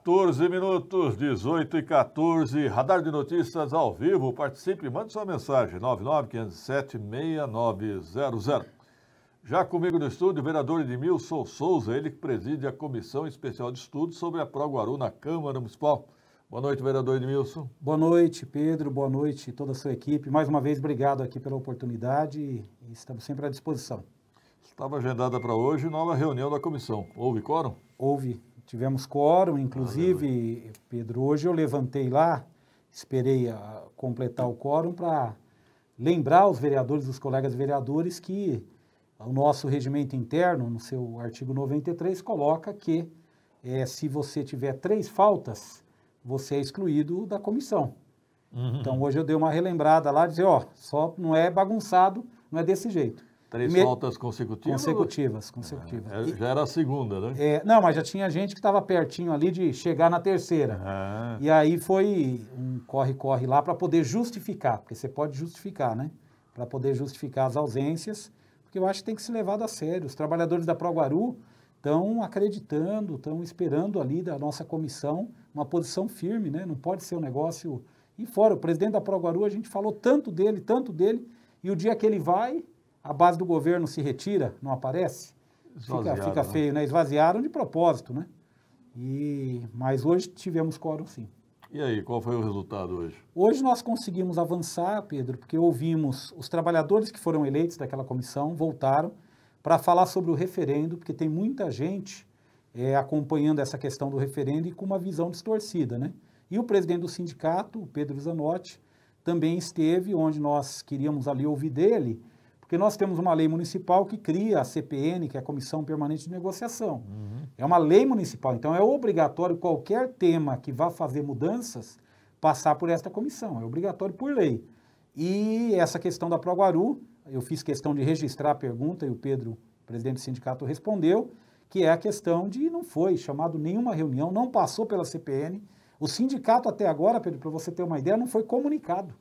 14 minutos, 18h14, Radar de Notícias ao vivo. Participe e mande sua mensagem, 99507-6900. Já comigo no estúdio, o vereador Edmilson Souza, ele que preside a Comissão Especial de Estudos sobre a Proguaru na Câmara Municipal. Boa noite, vereador Edmilson. Boa noite, Pedro. Boa noite, toda a sua equipe. Mais uma vez, obrigado aqui pela oportunidade e estamos sempre à disposição. Estava agendada para hoje nova reunião da comissão. Houve quórum? Houve. Tivemos quórum, inclusive, Pedro, hoje eu levantei lá, esperei completar o quórum para lembrar os vereadores, os colegas vereadores, que o nosso regimento interno, no seu artigo 93, coloca que se você tiver 3 faltas, você é excluído da comissão. Então hoje eu dei uma relembrada lá, dizer, só não é bagunçado, não é desse jeito. 3 faltas consecutivas? Consecutivas. Já era a segunda, né? Não, mas já tinha gente que estava pertinho ali de chegar na terceira. E aí foi um corre-corre lá para poder justificar, porque você pode justificar, né? Para poder justificar as ausências, porque eu acho que tem que ser levado a sério. Os trabalhadores da Proguaru estão acreditando, estão esperando ali da nossa comissão uma posição firme, né? Não pode ser um negócio... E fora, o presidente da Proguaru, a gente falou tanto dele, e o dia que ele vai... A base do governo se retira, não aparece, fica feio, né? Esvaziaram de propósito, né? Mas hoje tivemos quórum, sim. E aí, qual foi o resultado hoje? Hoje nós conseguimos avançar, Pedro, porque ouvimos os trabalhadores que foram eleitos daquela comissão, voltaram para falar sobre o referendo, porque tem muita gente acompanhando essa questão do referendo e com uma visão distorcida, né? E o presidente do sindicato, o Pedro Zanotti, também esteve, onde nós queríamos ali ouvir dele, porque nós temos uma lei municipal que cria a CPN, que é a Comissão Permanente de Negociação. É uma lei municipal, então é obrigatório qualquer tema que vá fazer mudanças passar por esta comissão, é obrigatório por lei. E essa questão da Proguaru, eu fiz questão de registrar a pergunta e o Pedro, presidente do sindicato, respondeu, que é a questão de não foi chamado nenhuma reunião, não passou pela CPN. O sindicato até agora, Pedro, para você ter uma ideia, não foi comunicado.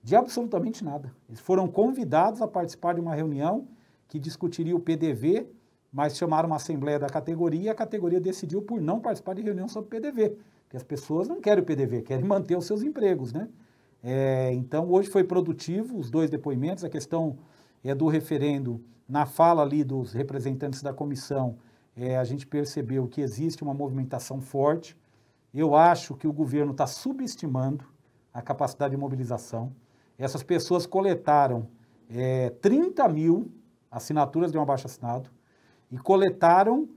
De absolutamente nada. Eles foram convidados a participar de uma reunião que discutiria o PDV, mas chamaram uma assembleia da categoria e a categoria decidiu por não participar de reunião sobre PDV, porque as pessoas não querem o PDV, querem manter os seus empregos, né? Então, hoje foi produtivo, os 2 depoimentos, a questão do referendo, na fala ali dos representantes da comissão, a gente percebeu que existe uma movimentação forte. Eu acho que o governo está subestimando a capacidade de mobilização. Essas pessoas coletaram 30 mil assinaturas de um abaixo-assinado e coletaram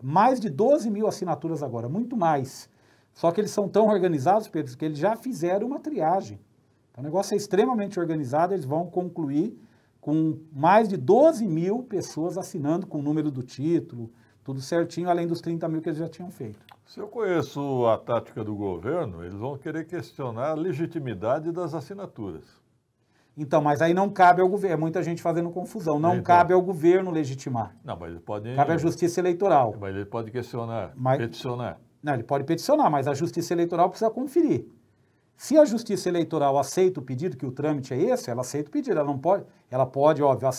mais de 12 mil assinaturas agora, muito mais. Só que eles são tão organizados, Pedro, que eles já fizeram uma triagem. Então, o negócio é extremamente organizado, eles vão concluir com mais de 12 mil pessoas assinando com o número do título, tudo certinho, além dos 30 mil que eles já tinham feito. Se eu conheço a tática do governo, eles vão querer questionar a legitimidade das assinaturas. Então, mas aí não cabe ao governo, muita gente fazendo confusão, não cabe ao governo legitimar. Não, mas ele pode... Cabe à Justiça Eleitoral. Mas ele pode questionar, peticionar. Não, ele pode peticionar, mas a Justiça Eleitoral precisa conferir. Se a Justiça Eleitoral aceita o pedido, que o trâmite é esse, ela aceita o pedido, ela pode, óbvio,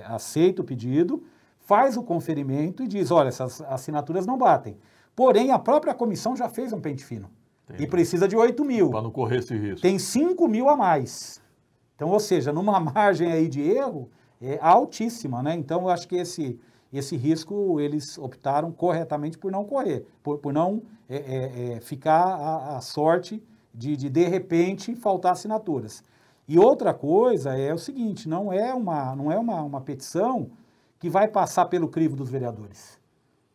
aceita o pedido, faz o conferimento e diz, olha, essas assinaturas não batem. Porém, a própria comissão já fez um pente fino. Entendi. E precisa de 8 mil. Para não correr esse risco. Tem 5 mil a mais. Então, ou seja, numa margem aí de erro altíssima, né? Então, eu acho que esse risco eles optaram corretamente por não correr, por não ficar à sorte de repente, faltar assinaturas. E outra coisa é o seguinte, não é uma petição que vai passar pelo crivo dos vereadores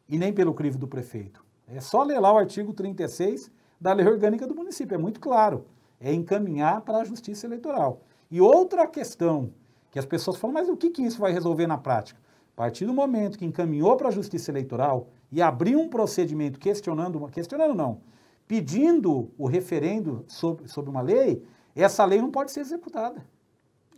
e nem pelo crivo do prefeito. É só ler lá o artigo 36 da Lei Orgânica do município, é muito claro. É encaminhar para a Justiça Eleitoral. E outra questão, que as pessoas falam, mas o que isso vai resolver na prática? A partir do momento que encaminhou para a Justiça Eleitoral e abriu um procedimento pedindo o referendo sobre uma lei, essa lei não pode ser executada.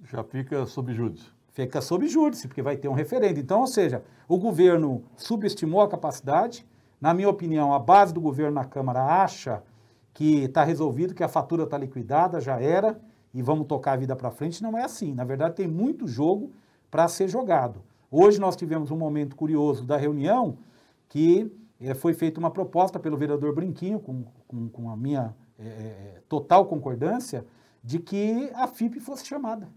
Já fica sob júdice. Fica sob júdice, porque vai ter um referendo. Então, ou seja, o governo subestimou a capacidade. Na minha opinião, a base do governo na Câmara acha que está resolvido, que a fatura está liquidada, já era, e vamos tocar a vida para frente. Não é assim. Na verdade, tem muito jogo para ser jogado. Hoje nós tivemos um momento curioso da reunião que foi feita uma proposta pelo vereador Brinquinho, com a minha total concordância, de que a FIP fosse chamada.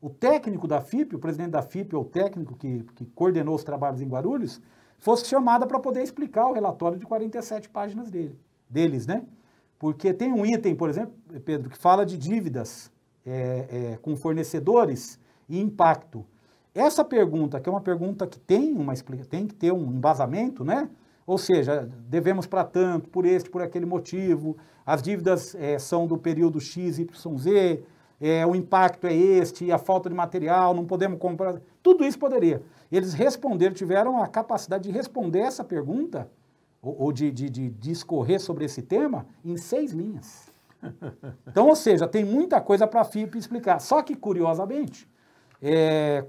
O técnico da FIP, o presidente da FIP, ou o técnico que coordenou os trabalhos em Guarulhos, fosse chamada para poder explicar o relatório de 47 páginas deles, né? Porque tem um item, por exemplo, Pedro, que fala de dívidas com fornecedores e impacto. Essa pergunta, que é uma pergunta que tem que ter um embasamento, né? Ou seja, devemos para tanto, por aquele motivo, as dívidas são do período X, Y, Z, o impacto é este, a falta de material, não podemos comprar, tudo isso poderia. Eles responderam, tiveram a capacidade de responder essa pergunta, ou de discorrer sobre esse tema, em 6 linhas. Então, ou seja, tem muita coisa para a FIP explicar. Só que, curiosamente,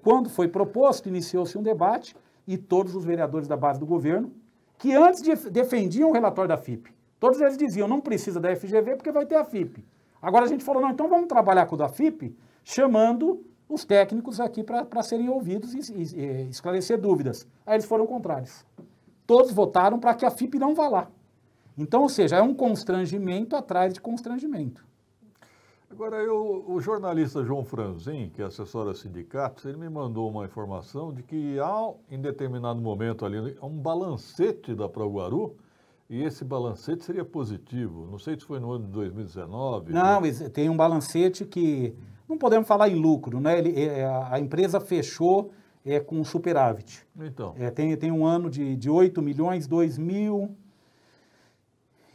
quando foi proposto, iniciou-se um debate e todos os vereadores da base do governo, que antes defendiam o relatório da FIP, todos eles diziam, não precisa da FGV porque vai ter a FIP. Agora a gente falou, não, então vamos trabalhar com o da FIP, chamando os técnicos aqui para serem ouvidos e esclarecer dúvidas. Aí eles foram contrários. Todos votaram para que a FIP não vá lá. Então, ou seja, é um constrangimento atrás de constrangimento. Agora, o jornalista João Franzin, que assessora sindicatos, ele me mandou uma informação de que há, em determinado momento ali, um balancete da Proguaru, e esse balancete seria positivo. Não sei se foi no ano de 2019. Não, tem um balancete que, não podemos falar em lucro, né? A empresa fechou com superávit. Então. Tem um ano de 8 milhões, 2000...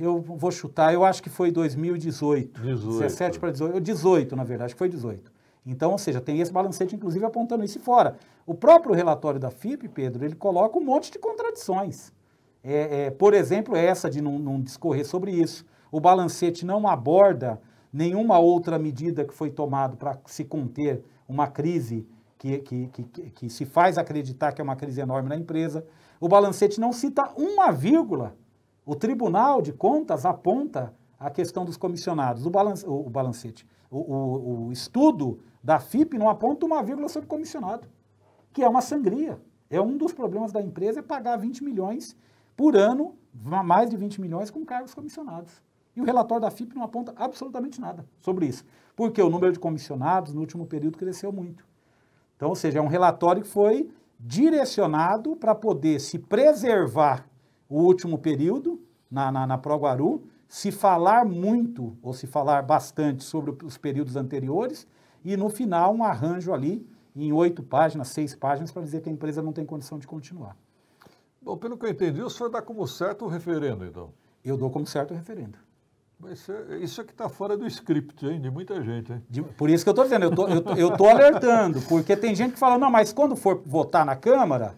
Eu vou chutar, eu acho que foi 2018. 17 para 18. 18, na verdade, acho que foi 18. Então, ou seja, tem esse balancete, inclusive, apontando isso fora. O próprio relatório da FIP, Pedro, ele coloca um monte de contradições. Por exemplo, essa de não discorrer sobre isso. O balancete não aborda nenhuma outra medida que foi tomada para se conter uma crise que se faz acreditar que é uma crise enorme na empresa. O balancete não cita uma vírgula. O Tribunal de Contas aponta a questão dos comissionados. O estudo da FIP não aponta uma vírgula sobre comissionado, que é uma sangria. Um dos problemas da empresa é pagar 20 milhões por ano, mais de 20 milhões com cargos comissionados. E o relatório da FIP não aponta absolutamente nada sobre isso, porque o número de comissionados no último período cresceu muito. Então, ou seja, é um relatório que foi direcionado para poder se preservar o último período, na Proguaru, se falar muito, ou se falar bastante sobre os períodos anteriores, e no final um arranjo ali, em 8 páginas, 6 páginas, para dizer que a empresa não tem condição de continuar. Bom, pelo que eu entendi, o senhor dá como certo o referendo, então? Eu dou como certo o referendo. Mas isso é que está fora do script, hein, de muita gente, hein? Por isso que eu estou dizendo, eu estou alertando, porque tem gente que fala, não, mas quando for votar na Câmara,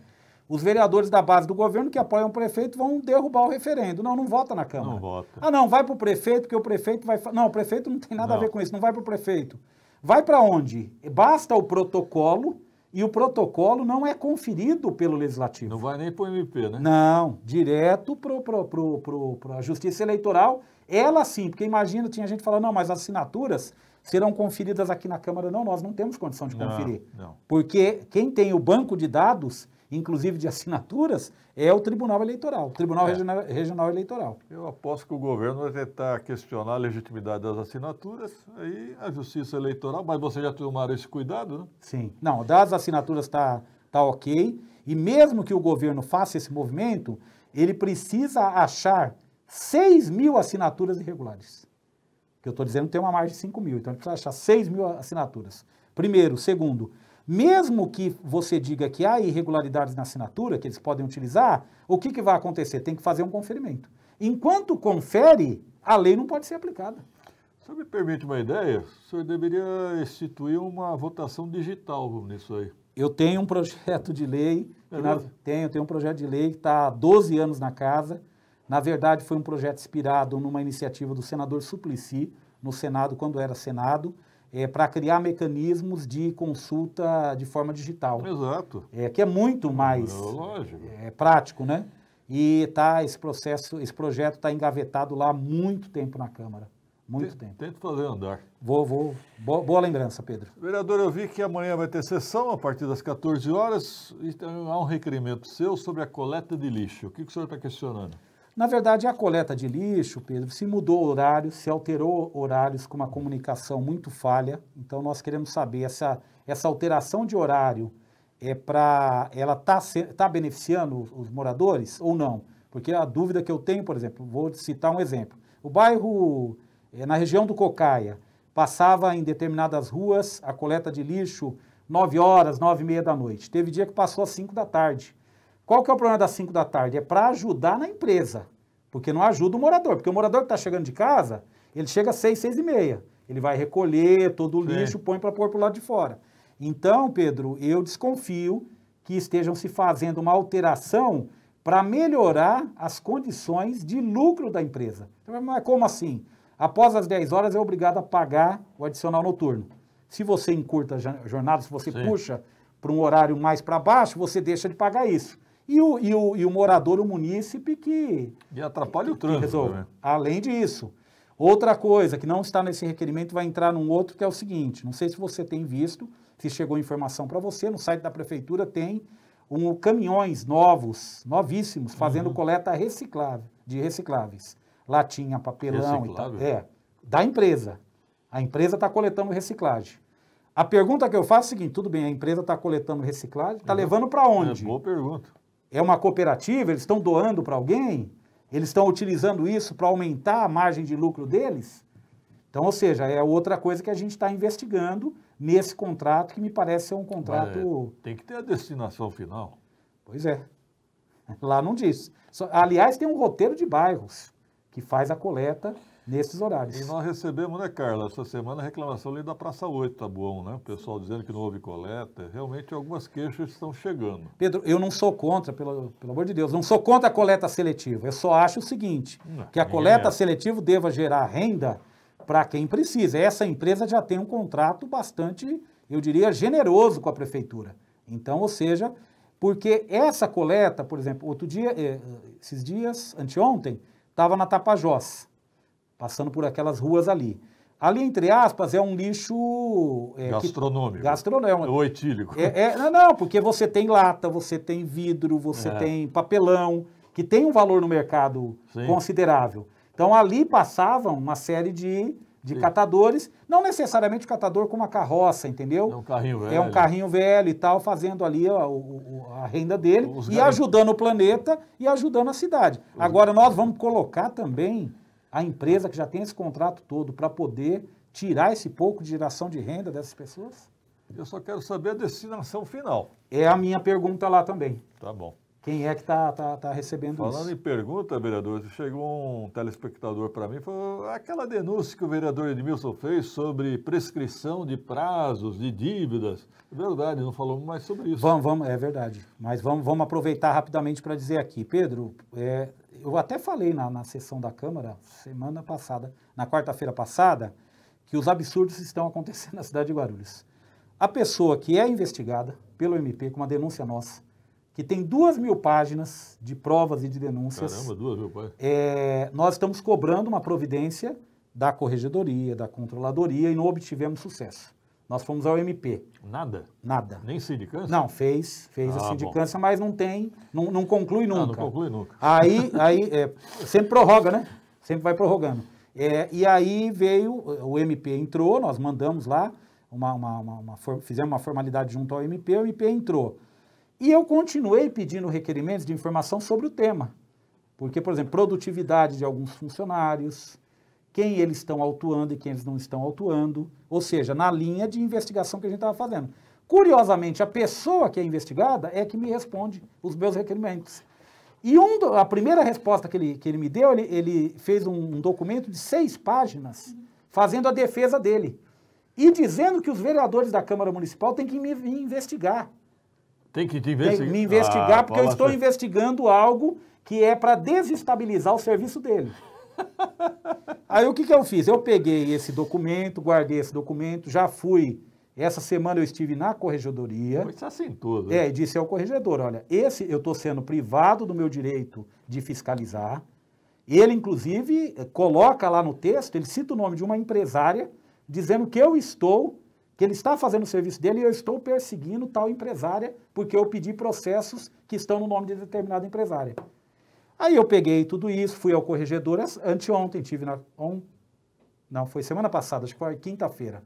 os vereadores da base do governo que apoiam o prefeito vão derrubar o referendo. Não vota na Câmara. Não vota. Ah, não, vai para o prefeito, porque o prefeito vai... Não, o prefeito não tem nada a ver com isso, não vai para o prefeito. Vai para onde? Basta o protocolo, e o protocolo não é conferido pelo Legislativo. Não vai nem para o MP, né? Não, direto para a Justiça Eleitoral. Ela sim, porque imagina, tinha gente falando, não, mas as assinaturas serão conferidas aqui na Câmara. Não, nós não temos condição de conferir. Não. Porque quem tem o banco de dados, inclusive de assinaturas, é o Tribunal Eleitoral, o Tribunal Regional Eleitoral. Eu aposto que o governo vai tentar questionar a legitimidade das assinaturas, aí a Justiça Eleitoral, mas vocês já tomaram esse cuidado, né? Sim. Não, das assinaturas tá ok, e mesmo que o governo faça esse movimento, ele precisa achar 6 mil assinaturas irregulares. Que eu estou dizendo que tem uma margem de 5 mil, então ele precisa achar 6 mil assinaturas. Primeiro. Segundo, mesmo que você diga que há irregularidades na assinatura, que eles podem utilizar, o que vai acontecer? Tem que fazer um conferimento. Enquanto confere, a lei não pode ser aplicada. O senhor me permite uma ideia? O senhor deveria instituir uma votação digital nisso aí. Eu tenho um projeto de lei, tenho um projeto de lei que está há 12 anos na casa. Na verdade, foi um projeto inspirado numa iniciativa do senador Suplicy, no Senado, quando era Senado, para criar mecanismos de consulta de forma digital. Exato. Que é muito mais prático, né? E esse projeto está engavetado lá há muito tempo na Câmara. Muito tempo. Tento fazer andar. Boa lembrança, Pedro. Vereador, eu vi que amanhã vai ter sessão a partir das 14 horas e há um requerimento seu sobre a coleta de lixo. O que o senhor está questionando? Na verdade, a coleta de lixo, Pedro, se mudou o horário, se alterou horários com uma comunicação muito falha. Então, nós queremos saber essa alteração de horário ela tá beneficiando os moradores ou não? Porque a dúvida que eu tenho, por exemplo, vou citar um exemplo. O bairro, na região do Cocaia, passava em determinadas ruas a coleta de lixo 9 horas, 9h30 da noite. Teve dia que passou às 5 da tarde. Qual que é o problema das 5 da tarde? É para ajudar na empresa, porque não ajuda o morador. Porque o morador que está chegando de casa, ele chega às 6, 6h30. Ele vai recolher todo o lixo, põe para pôr para o lado de fora. Então, Pedro, eu desconfio que estejam se fazendo uma alteração para melhorar as condições de lucro da empresa. Mas como assim? Após as 10 horas é obrigado a pagar o adicional noturno. Se você encurta a jornada, se você puxa para um horário mais para baixo, você deixa de pagar isso. E o morador, o munícipe que... E atrapalha o trânsito, né? Além disso, outra coisa que não está nesse requerimento vai entrar num outro, que é o seguinte, não sei se você tem visto, se chegou informação para você, no site da prefeitura tem caminhões novíssimos, fazendo coleta de recicláveis. Latinha, papelão e tal. Da empresa. A empresa está coletando reciclagem. A pergunta que eu faço é a seguinte, tudo bem, a empresa está coletando reciclagem, está levando para onde? Boa pergunta. É uma cooperativa? Eles estão doando para alguém? Eles estão utilizando isso para aumentar a margem de lucro deles? Então, ou seja, é outra coisa que a gente está investigando nesse contrato, que me parece ser um contrato... Tem que ter a destinação final. Pois é. Lá não diz. Aliás, tem um roteiro de bairros que faz a coleta nesses horários. E nós recebemos, né, Carla, essa semana a reclamação ali da Praça 8, tá bom, né? O pessoal dizendo que não houve coleta. Realmente algumas queixas estão chegando. Pedro, eu não sou contra, pelo amor de Deus, não sou contra a coleta seletiva. Eu só acho o seguinte, que a coleta seletiva deva gerar renda para quem precisa. Essa empresa já tem um contrato bastante, eu diria, generoso com a prefeitura. Então, ou seja, porque essa coleta, por exemplo, outro dia, esses dias, anteontem, estava na Tapajós, passando por aquelas ruas ali. Ali, entre aspas, é um lixo... gastronômico. Gastronômico. Ou etílico. Não, porque você tem lata, você tem vidro, você tem papelão, que tem um valor no mercado considerável. Então, ali passavam uma série de catadores, não necessariamente o catador com uma carroça, entendeu? É um carrinho velho. É um carrinho velho e tal, fazendo ali a renda dele ajudando o planeta e ajudando a cidade. Agora, nós vamos colocar também a empresa que já tem esse contrato todo para poder tirar esse pouco de geração de renda dessas pessoas? Eu só quero saber a destinação final. É a minha pergunta lá também. Tá bom. Quem é que está recebendo isso? Falando em pergunta, vereador, chegou um telespectador para mim e falou aquela denúncia que o vereador Edmilson fez sobre prescrição de prazos, de dívidas. É verdade, não falamos mais sobre isso. Vamos, é verdade. Mas vamos aproveitar rapidamente para dizer aqui. Pedro, eu até falei na sessão da Câmara, semana passada, na quarta-feira passada, que os absurdos estão acontecendo na cidade de Guarulhos. A pessoa que é investigada pelo MP com uma denúncia nossa, que tem 2.000 páginas de provas e de denúncias. Caramba, 2.000 páginas. Nós estamos cobrando uma providência da Corregedoria, da Controladoria, e não obtivemos sucesso. Nós fomos ao MP. Nada? Nada. Nem sindicância? Não, fez a sindicância, mas não conclui nunca. Não conclui nunca. Aí sempre prorroga, né? Sempre vai prorrogando. E aí veio, o MP entrou, nós mandamos lá, fizemos uma formalidade junto ao MP, o MP entrou. E eu continuei pedindo requerimentos de informação sobre o tema. Porque, por exemplo, produtividade de alguns funcionários, quem eles estão autuando e quem eles não estão autuando, ou seja, na linha de investigação que a gente estava fazendo. Curiosamente, a pessoa que é investigada é que me responde os meus requerimentos. E a primeira resposta que ele me deu, ele fez um documento de 6 páginas, fazendo a defesa dele. E dizendo que os vereadores da Câmara Municipal têm que me investigar. Tem que te investigar? Tem que me investigar, porque eu estou investigando algo que é para desestabilizar o serviço dele. Aí o que eu fiz? Eu peguei esse documento, guardei esse documento, já fui. Essa semana eu estive na Corregedoria. Mas assim tudo. E disse ao corregedor, olha, eu estou sendo privado do meu direito de fiscalizar Ele, inclusive, coloca lá no texto, ele cita o nome de uma empresária, dizendo que ele está fazendo o serviço dele e eu estou perseguindo tal empresária, porque eu pedi processos que estão no nome de determinada empresária. Aí eu peguei tudo isso, fui ao corregedor anteontem, não, foi semana passada, acho que foi quinta-feira.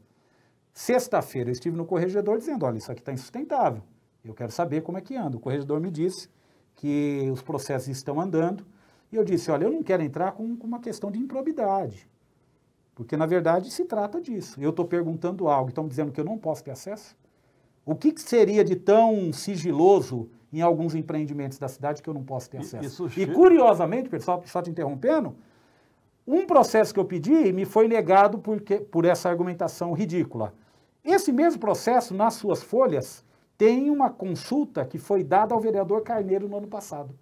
Sexta-feira eu estive no corregedor dizendo, olha, isso aqui está insustentável, eu quero saber como é que anda. O corregedor me disse que os processos estão andando, e eu disse, olha, eu não quero entrar com uma questão de improbidade, porque na verdade se trata disso. Eu estou perguntando algo, estão dizendo que eu não posso ter acesso? O que seria de tão sigiloso em alguns empreendimentos da cidade que eu não posso ter acesso? E curiosamente, pessoal, só te interrompendo, um processo que eu pedi me foi negado por essa argumentação ridícula. Esse mesmo processo, nas suas folhas, tem uma consulta que foi dada ao vereador Carneiro no ano passado.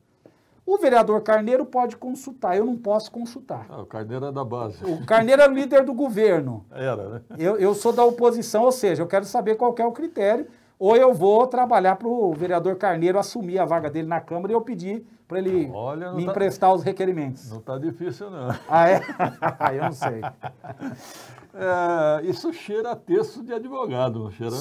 O vereador Carneiro pode consultar, eu não posso consultar. O Carneiro é da base. O Carneiro é o líder do governo. Era, né? Eu sou da oposição, ou seja, eu quero saber qual que é o critério, ou eu vou trabalhar para o vereador Carneiro assumir a vaga dele na Câmara e eu pedir para ele me emprestar os requerimentos. Não está difícil, não. Ah, é? Eu não sei. Isso cheira a texto de advogado, não cheira, não?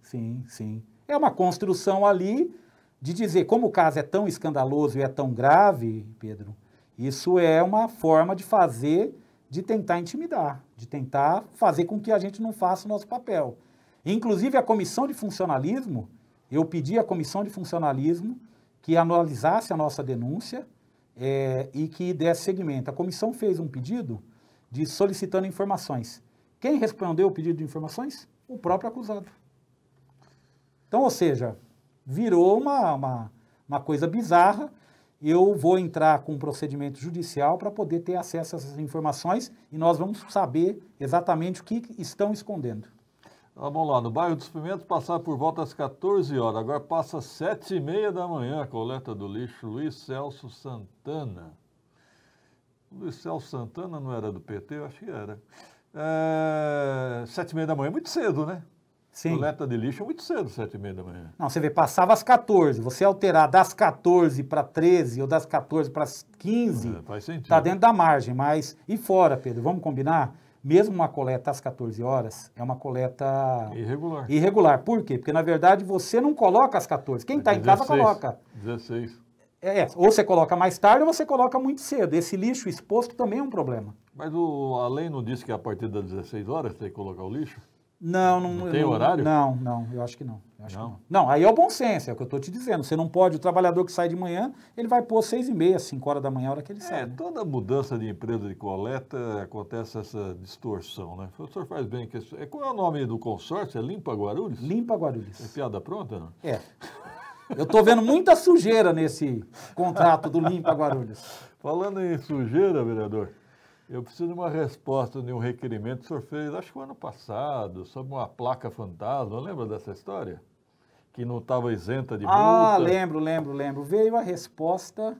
Sim, sim. É uma construção ali de dizer, como o caso é tão escandaloso e é tão grave, Pedro, isso é uma forma de fazer, de tentar intimidar, de tentar fazer com que a gente não faça o nosso papel. Inclusive a comissão de funcionalismo, eu pedi à comissão de funcionalismo que analisasse a nossa denúncia e que desse seguimento. A comissão fez um pedido de solicitando informações. Quem respondeu o pedido de informações? O próprio acusado. Então, ou seja, virou uma coisa bizarra. Eu vou entrar com um procedimento judicial para poder ter acesso a essas informações e nós vamos saber exatamente o que estão escondendo. Vamos lá, no bairro dos Pimentos passava por volta às 14 horas, agora passa às 7h30 da manhã a coleta do lixo. Luiz Celso Santana. Luiz Celso Santana não era do PT? Eu acho que era. 7h30 da manhã, muito cedo, né? Sim. Coleta de lixo é muito cedo, 7h30 da manhã. Não, você vê, passava às 14, você alterar das 14 para 13 ou das 14 para 15, faz sentido. Está dentro da margem, mas e fora, Pedro, vamos combinar? Mesmo uma coleta às 14 horas é uma coleta irregular. Por quê? Porque, na verdade, você não coloca às 14. Quem está em casa coloca. 16. Ou você coloca mais tarde ou você coloca muito cedo. Esse lixo exposto também é um problema. Mas a lei não disse que a partir das 16 horas tem que colocar o lixo? Não tem horário? Não, eu acho que não. Não, aí é o bom senso, é o que eu estou te dizendo. Você não pode, o trabalhador que sai de manhã, ele vai pôr 6h30, 5 horas da manhã, a hora que ele sai. Toda mudança de empresa de coleta acontece essa distorção, né? O senhor faz bem. Qual é o nome do consórcio? É Limpa Guarulhos? Limpa Guarulhos. É piada pronta, não? Eu estou vendo muita sujeira nesse contrato do Limpa Guarulhos. Falando em sujeira, vereador, eu preciso de uma resposta de um requerimento que o senhor fez, acho que o ano passado, sobre uma placa fantasma. Lembra dessa história? Que não estava isenta de multa. Lembro. Veio a resposta.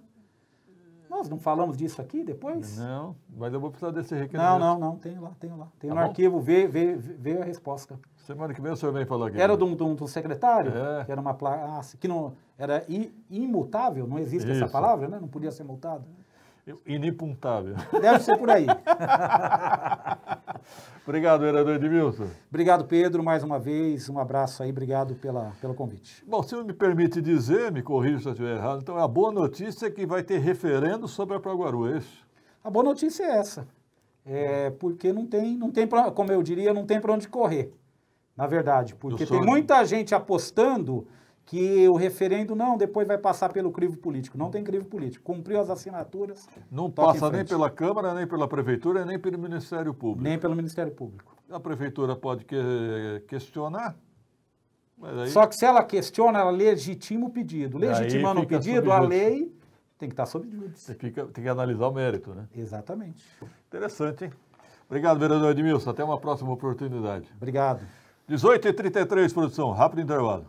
Nós não falamos disso aqui depois? Não, mas eu vou precisar desse requerimento. Não, tenho lá. Tem no arquivo, veio a resposta. Semana que vem o senhor vem falar aqui. Era do secretário? Que era uma placa, que não, era imutável, não existe essa palavra, né? Não podia ser multado. Inimputável. Deve ser por aí. Obrigado, vereador Edmilson. Obrigado, Pedro, mais uma vez. Um abraço aí, obrigado pelo convite. Bom, se me permite dizer, me corrija se eu estiver errado, então a boa notícia é que vai ter referendo sobre a Proguaru, é isso? A boa notícia é essa. Porque não tem como eu diria, não tem para onde correr, na verdade. Porque tem muita gente apostando que o referendo depois vai passar pelo crivo político. Não tem crivo político. Cumpriu as assinaturas. Não passa nem pela Câmara, nem pela Prefeitura, nem pelo Ministério Público. Nem pelo Ministério Público. A Prefeitura pode questionar, mas aí... Só que se ela questiona, ela legitima o pedido. Legitimando o pedido, a lei tem que estar sob júdice. Tem que analisar o mérito, né? Exatamente. Interessante, hein? Obrigado, vereador Edmilson. Até uma próxima oportunidade. Obrigado. 18h33, produção. Rápido intervalo.